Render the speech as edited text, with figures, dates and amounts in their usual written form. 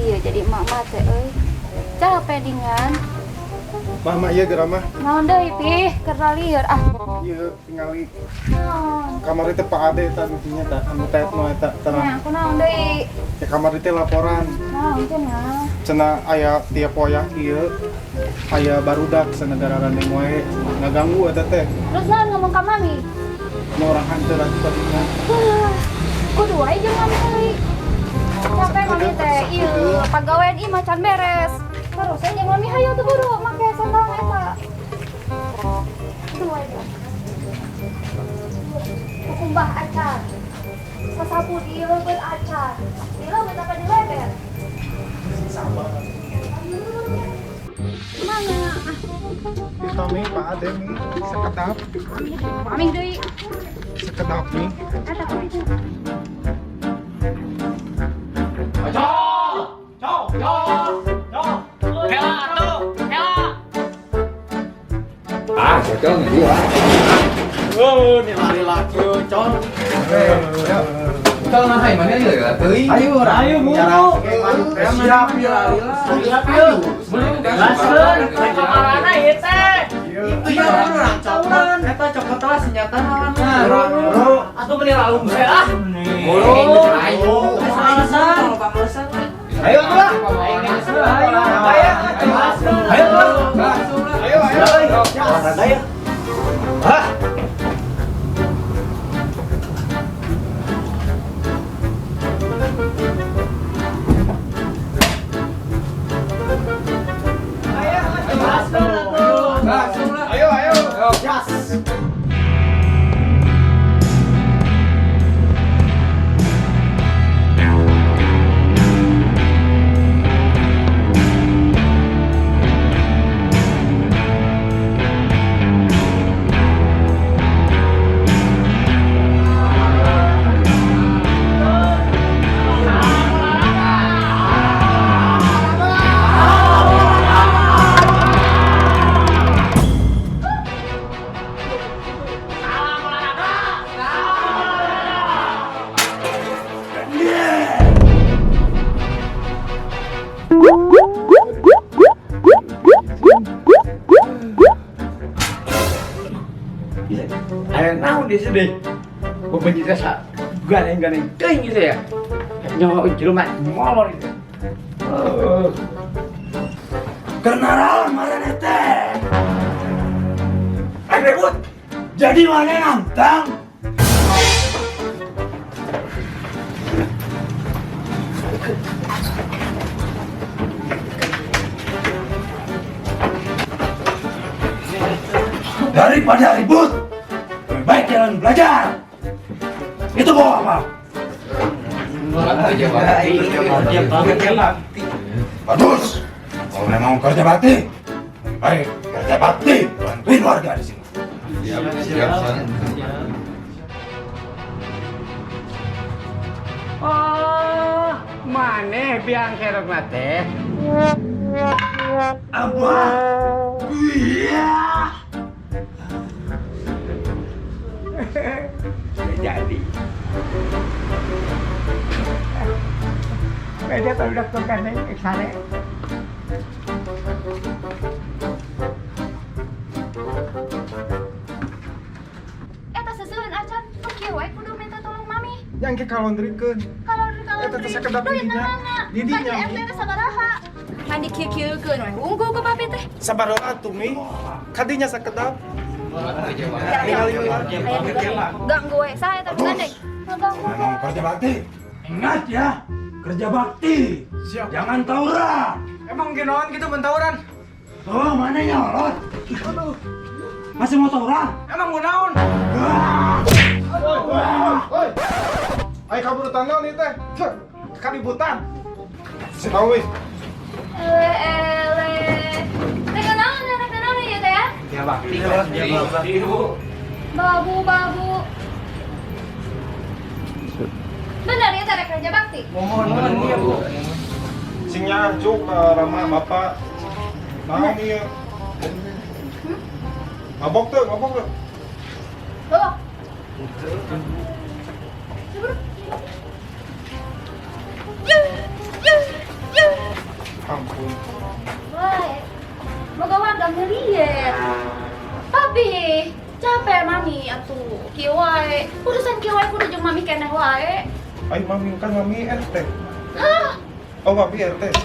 Iya jadi emak teh capek dengan mah iya geura mah naon deui pih keur lieur ieu tingali naon kamar itu Pak Ade eta intinya ta anu tetno eta nya cenah aku naon deui ya kamar itu laporan naon cenah cenah aya tiap wayah ieu aya barudak sanegara randeng wae ngaganggu eta teh terus naon ngomong ka mami nu urang hanteur atuh tadinya kudu wae jeung mami deui capek mami teh ieu pagawean ieu macan beres terus jeung mami hayu tuh buru make sandang eta tuh wae kumbah acar sasapu ieu beul acar ieu betapa di leber sama mana itu mi Pak Ade mi sekedap mami deui sekedap mi eta kumaha itu Ah, cocok nih dia. Oh, ini laki-laki cocok. Kita ngapain mana ya? Teuing. Ayo mulu. Siap ya. Siap yuk. Gaskeun ke kamarana ieu teh. Itu ya urang cauran eta cokotlah senjata naon. Atuh bener alung teh ah. Mulu. Ayo. Alasan. Ayo lah. Ayo. Olahraga ya. Hah? Ayo. Gas. Ayo naon di sini? Benci rasa ganeng teuing gitu ya. Nyawa jelema molor itu. Kenaran marane teh. Ribut. Jadi mana nantang? Daripada ribut, lebih baik jalan belajar. Itu bawa apa? Kerja bakti. Bagus. Kalau memang kerja bakti, baik kerja bakti, bantuin warga di sini. Oh, mana biang kerok nate? Apa? Iya. Jadi. Beda kalau udah kegandeng eksane. Eta sesueun acan, tuh kieu wae kudu minta tolong mami. Yang ke kalondrikeun. Kalau Eta teh sakedap duit didinya. namana. Didinya, Bagi Mi. RT teh sabaraha? Mandi kieu-kieukeun we. Unggul ke papi teh. Sabar atuh Mi. Kadinya sakedap. Ganggu we, saya tapi gandeng. Ganggu. Memang kerja bakti. Ingat ya, kerja bakti. Siap. Jangan tawuran. Emang ginoan gitu mentauran? Oh, mana nyolot? Masih mau tawuran? Emang gunaon? Oi. Ai kabur tanah nih teh. Kalibutan. Si tahu weh. Ele. Teh kenaon ya teh ya? Kerja bakti. Babu. Benar ya teh kerja bakti? Mohon iya, Bu. Sing nyajuk Rama Bapak. Naon ieu? Mabok tuh. Tuh. Ampun. Wah, moga warga ngeliat. Papi, capek mami atuh. Kieu wae. Urusan kieu wae kudu jeung mami keneh wae. Ai mami kan mami RT. Hah? Oh, mami RT.